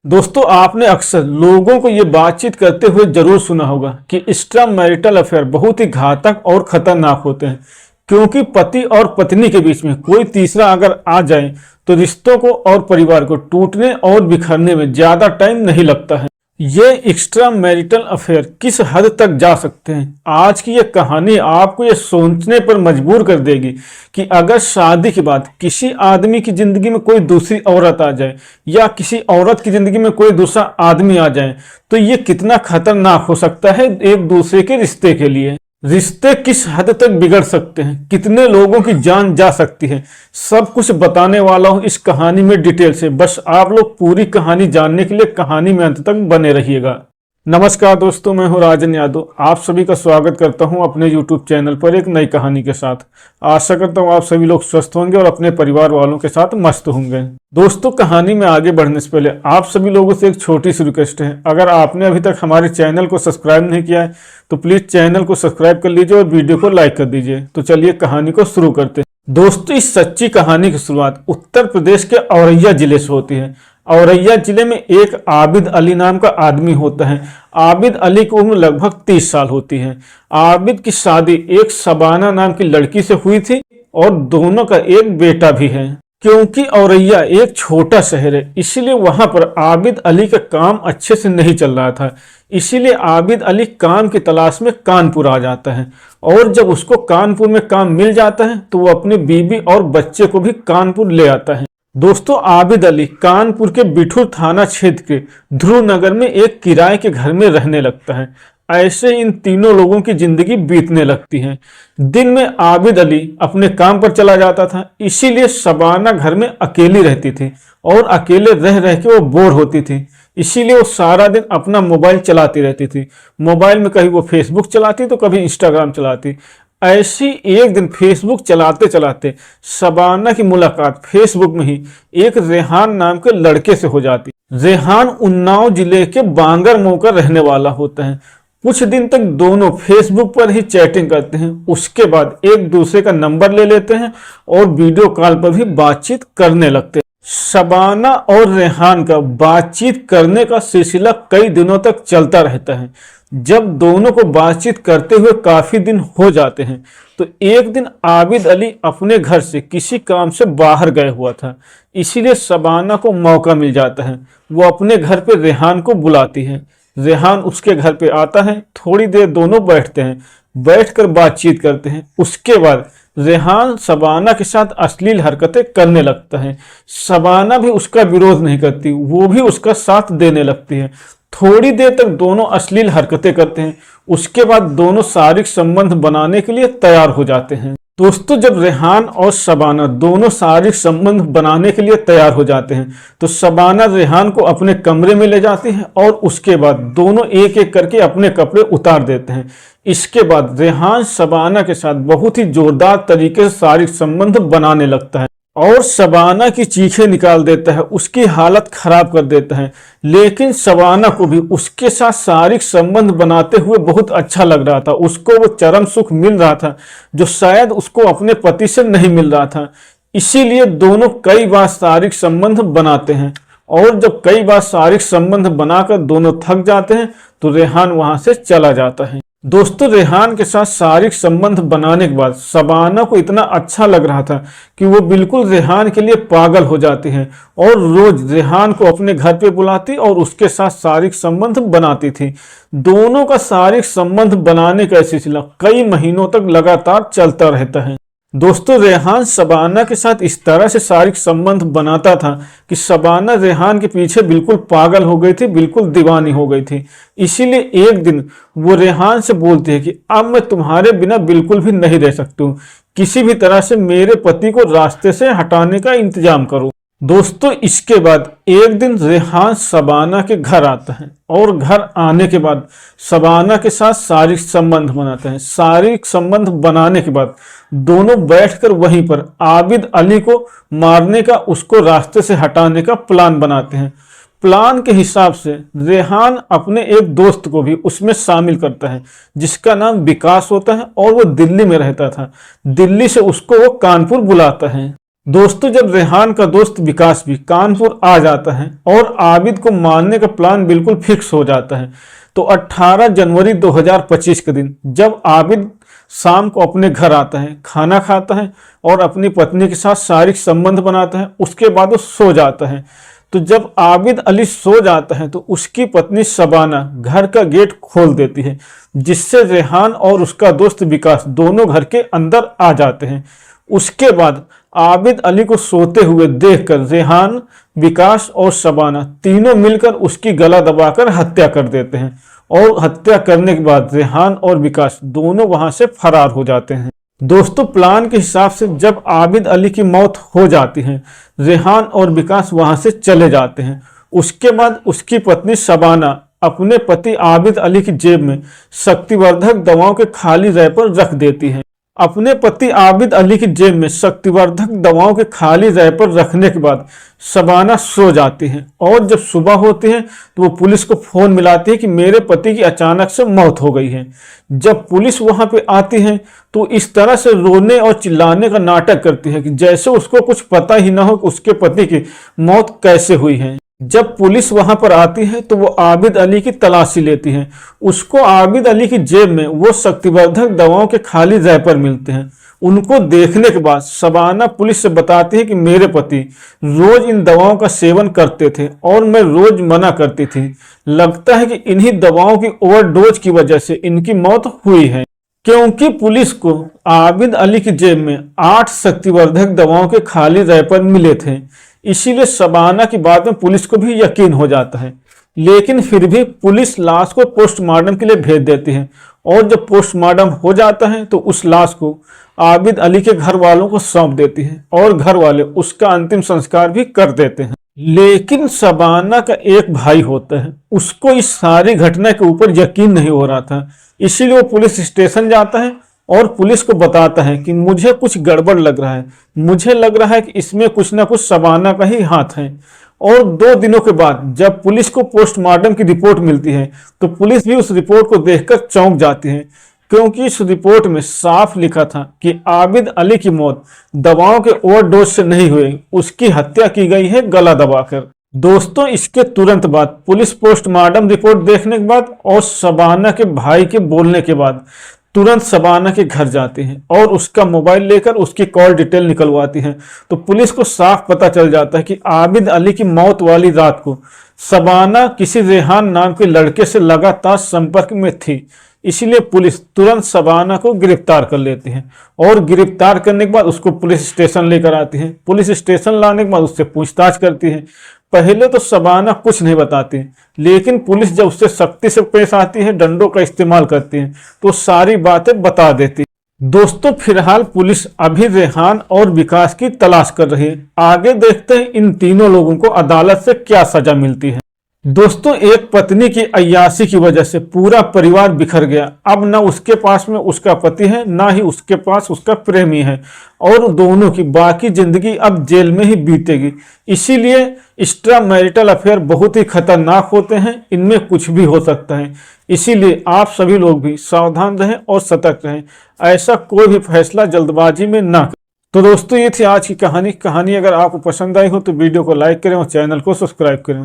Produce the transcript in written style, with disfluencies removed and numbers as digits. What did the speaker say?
दोस्तों, आपने अक्सर लोगों को ये बातचीत करते हुए जरूर सुना होगा कि एक्स्ट्रा मैरिटल अफेयर बहुत ही घातक और खतरनाक होते हैं, क्योंकि पति और पत्नी के बीच में कोई तीसरा अगर आ जाए तो रिश्तों को और परिवार को टूटने और बिखरने में ज्यादा टाइम नहीं लगता है। ये एक्स्ट्रा मैरिटल अफेयर किस हद तक जा सकते हैं, आज की ये कहानी आपको ये सोचने पर मजबूर कर देगी कि अगर शादी के बाद किसी आदमी की जिंदगी में कोई दूसरी औरत आ जाए या किसी औरत की जिंदगी में कोई दूसरा आदमी आ जाए तो ये कितना खतरनाक हो सकता है एक दूसरे के रिश्ते के लिए। रिश्ते किस हद तक बिगड़ सकते हैं, कितने लोगों की जान जा सकती है, सब कुछ बताने वाला हूं इस कहानी में डिटेल से। बस आप लोग पूरी कहानी जानने के लिए कहानी में अंत तक बने रहिएगा। नमस्कार दोस्तों, मैं हूं राजन यादव। आप सभी का स्वागत करता हूं अपने YouTube चैनल पर एक नई कहानी के साथ। आशा करता हूं आप सभी लोग स्वस्थ होंगे और अपने परिवार वालों के साथ मस्त होंगे। दोस्तों, कहानी में आगे बढ़ने से पहले आप सभी लोगों से एक छोटी सी रिक्वेस्ट है, अगर आपने अभी तक हमारे चैनल को सब्सक्राइब नहीं किया है तो प्लीज चैनल को सब्सक्राइब कर लीजिए और वीडियो को लाइक कर दीजिए। तो चलिए कहानी को शुरू करते हैं। दोस्तों, इस सच्ची कहानी की शुरुआत उत्तर प्रदेश के औरैया जिले से होती है। औरैया जिले में एक आबिद अली नाम का आदमी होता है। आबिद अली की उम्र लगभग 30 साल होती है। आबिद की शादी एक शबाना नाम की लड़की से हुई थी और दोनों का एक बेटा भी है। क्योंकि औरैया एक छोटा शहर है, इसीलिए वहां पर आबिद अली का काम अच्छे से नहीं चल रहा था। इसीलिए आबिद अली काम की तलाश में कानपुर आ जाता है और जब उसको कानपुर में काम मिल जाता है तो वो अपनी बीवी और बच्चे को भी कानपुर ले आता है। दोस्तों, आबिद अली कानपुर के बिठूर थाना क्षेत्र के ध्रुव नगर में एक किराए के घर में रहने लगता है। ऐसे इन तीनों लोगों की जिंदगी बीतने लगती है। दिन में आबिद अली अपने काम पर चला जाता था, इसीलिए शबाना घर में अकेली रहती थी और अकेले रह रह के वो बोर होती थी। इसीलिए वो सारा दिन अपना मोबाइल चलाती रहती थी। मोबाइल में कभी वो फेसबुक चलाती तो कभी इंस्टाग्राम चलाती। ऐसी एक दिन फेसबुक चलाते चलाते शबाना की मुलाकात फेसबुक में ही एक रेहान नाम के लड़के से हो जाती। रेहान उन्नाव जिले के बांगरमऊ का रहने वाला होता है। कुछ दिन तक दोनों फेसबुक पर ही चैटिंग करते हैं, उसके बाद एक दूसरे का नंबर ले लेते हैं और वीडियो कॉल पर भी बातचीत करने लगते हैं। शबाना और रेहान का बातचीत करने का सिलसिला कई दिनों तक चलता रहता है। जब दोनों को बातचीत करते हुए काफी दिन हो जाते हैं तो एक दिन आबिद अली अपने घर से किसी काम से बाहर गए हुआ था, इसीलिए शबाना को मौका मिल जाता है। वो अपने घर पे रेहान को बुलाती है। रेहान उसके घर पे आता है। थोड़ी देर दोनों बैठते हैं, बैठकर बातचीत करते हैं। उसके बाद रेहान शबाना के साथ अश्लील हरकतें करने लगता है। शबाना भी उसका विरोध नहीं करती, वो भी उसका साथ देने लगती है। थोड़ी देर तक दोनों अश्लील हरकतें करते हैं। उसके बाद दोनों शारीरिक संबंध बनाने के लिए तैयार हो जाते हैं। दोस्तों, जब रेहान और शबाना दोनों शारीरिक संबंध बनाने के लिए तैयार हो जाते हैं तो शबाना रेहान को अपने कमरे में ले जाती है और उसके बाद दोनों एक एक करके अपने कपड़े उतार देते हैं। इसके बाद रेहान शबाना के साथ बहुत ही जोरदार तरीके से शारीरिक संबंध बनाने लगता है और शबाना की चीखें निकाल देता है, उसकी हालत खराब कर देता है। लेकिन शबाना को भी उसके साथ शारीरिक संबंध बनाते हुए बहुत अच्छा लग रहा था। उसको वो चरम सुख मिल रहा था जो शायद उसको अपने पति से नहीं मिल रहा था। इसीलिए दोनों कई बार शारीरिक संबंध बनाते हैं और जब कई बार शारीरिक संबंध बनाकर दोनों थक जाते हैं तो रेहान वहां से चला जाता है। दोस्तों, रेहान के साथ शारीरिक संबंध बनाने के बाद शबाना को इतना अच्छा लग रहा था कि वो बिल्कुल रेहान के लिए पागल हो जाती है और रोज रेहान को अपने घर पे बुलाती और उसके साथ शारीरिक संबंध बनाती थी। दोनों का शारीरिक संबंध बनाने का सिलसिला कई महीनों तक लगातार चलता रहता है। दोस्तों, रेहान शबाना के साथ इस तरह से शारीरिक संबंध बनाता था कि शबाना रेहान के पीछे बिल्कुल पागल हो गई थी, बिल्कुल दीवानी हो गई थी। इसीलिए एक दिन वो रेहान से बोलती है कि अब मैं तुम्हारे बिना बिल्कुल भी नहीं रह सकती हूँ, किसी भी तरह से मेरे पति को रास्ते से हटाने का इंतजाम करो। दोस्तों, इसके बाद एक दिन रेहान शबाना के घर आता है और घर आने के बाद शबाना के साथ शारीरिक संबंध बनाते हैं। शारीरिक संबंध बनाने के बाद दोनों बैठकर वहीं पर आबिद अली को मारने का, उसको रास्ते से हटाने का प्लान बनाते हैं। प्लान के हिसाब से रेहान अपने एक दोस्त को भी उसमें शामिल करता है जिसका नाम विकास होता है और वो दिल्ली में रहता था। दिल्ली से उसको वो कानपुर बुलाता है। दोस्तों जब रेहान का दोस्त विकास भी कानपुर आ जाता है और आबिद को मारने का प्लान बिल्कुल फिक्स हो जाता है, तो 18 जनवरी 2025 के दिन जब आबिद शाम को अपने घर आता है, खाना खाता है और अपनी पत्नी के साथ शारीरिक संबंध बनाता है, उसके बाद वो सो जाता है। तो जब आबिद अली सो जाता है तो उसकी पत्नी शबाना घर का गेट खोल देती है, जिससे रेहान और उसका दोस्त विकास दोनों घर के अंदर आ जाते हैं। उसके बाद आबिद अली को सोते हुए देखकर रेहान, विकास और शबाना तीनों मिलकर उसकी गला दबाकर हत्या कर देते हैं और हत्या करने के बाद रेहान और विकास दोनों वहां से फरार हो जाते हैं। दोस्तों प्लान के हिसाब से जब आबिद अली की मौत हो जाती है, रेहान और विकास वहां से चले जाते हैं। उसके बाद उसकी पत्नी शबाना अपने पति आबिद अली की जेब में शक्तिवर्धक दवाओं के खाली रैपर रख देती है। अपने पति आबिद अली की जेब में शक्तिवर्धक दवाओं के खाली रैपर रखने के बाद शबाना सो जाती है और जब सुबह होती है तो वो पुलिस को फोन मिलाती है कि मेरे पति की अचानक से मौत हो गई है। जब पुलिस वहां पे आती है तो इस तरह से रोने और चिल्लाने का नाटक करती है कि जैसे उसको कुछ पता ही ना हो कि उसके पति की मौत कैसे हुई है। जब पुलिस वहां पर आती है तो वो आबिद अली की तलाशी लेती है। उसको आबिद अली की जेब में वो शक्तिवर्धक दवाओं के खाली रैपर मिलते हैं। उनको देखने के बाद शबाना पुलिस से बताती है कि मेरे पति रोज इन दवाओं का सेवन करते थे और मैं रोज मना करती थी। लगता है कि इन्हीं दवाओं की ओवरडोज की वजह से इनकी मौत हुई है। क्योंकि पुलिस को आबिद अली की जेब में 8 शक्तिवर्धक दवाओं के खाली रैपर मिले थे, इसीलिए शबाना की बात में पुलिस को भी यकीन हो जाता है। लेकिन फिर भी पुलिस लाश को पोस्टमार्टम के लिए भेज देती है और जब पोस्टमार्टम हो जाता है तो उस लाश को आबिद अली के घर वालों को सौंप देती है और घर वाले उसका अंतिम संस्कार भी कर देते हैं। लेकिन शबाना का एक भाई होता है, उसको इस सारी घटना के ऊपर यकीन नहीं हो रहा था, इसीलिए वो पुलिस स्टेशन जाता है और पुलिस को बताता है कि मुझे कुछ गड़बड़ लग रहा है, मुझे लग रहा है कि इसमें कुछ ना कुछ शबाना का ही हाथ है। और 2 दिनों के बाद जब पुलिस को पोस्टमार्टम की रिपोर्ट मिलती है तो पुलिस भी उस रिपोर्ट को देखकर चौंक जाती है, क्योंकि इस रिपोर्ट में साफ लिखा था कि आबिद अली की मौत दवाओं के ओवरडोज से नहीं हुई, उसकी हत्या की गई है गला दबाकर। दोस्तों इसके तुरंत बाद पुलिस पोस्टमार्टम रिपोर्ट देखने के बाद और शबाना के भाई के बोलने के बाद तुरंत शबाना के घर जाती है और उसका मोबाइल लेकर उसकी कॉल डिटेल निकलवाती है। तो पुलिस को साफ पता चल जाता है कि आबिद अली की मौत वाली रात को शबाना किसी रेहान नाम के लड़के से लगातार संपर्क में थी। इसीलिए पुलिस तुरंत शबाना को गिरफ्तार कर लेती है और गिरफ्तार करने के बाद उसको पुलिस स्टेशन लेकर आती है। पुलिस स्टेशन लाने के बाद उससे पूछताछ करती है। पहले तो शबाना कुछ नहीं बताती, लेकिन पुलिस जब उससे सख्ती से पेश आती है, डंडों का इस्तेमाल करती है, तो सारी बातें बता देती है। दोस्तों फिलहाल पुलिस अभी रेहान और विकास की तलाश कर रही है। आगे देखते हैं इन तीनों लोगों को अदालत से क्या सजा मिलती है। दोस्तों एक पत्नी की अय्याशी की वजह से पूरा परिवार बिखर गया। अब न उसके पास में उसका पति है, ना ही उसके पास उसका प्रेमी है और दोनों की बाकी जिंदगी अब जेल में ही बीतेगी। इसीलिए एक्स्ट्रा मैरिटल अफेयर बहुत ही खतरनाक होते हैं, इनमें कुछ भी हो सकता है। इसीलिए आप सभी लोग भी सावधान रहें और सतर्क रहें, ऐसा कोई भी फैसला जल्दबाजी में ना करें। तो दोस्तों ये थी आज की कहानी। अगर आपको पसंद आई हो तो वीडियो को लाइक करें और चैनल को सब्सक्राइब करें।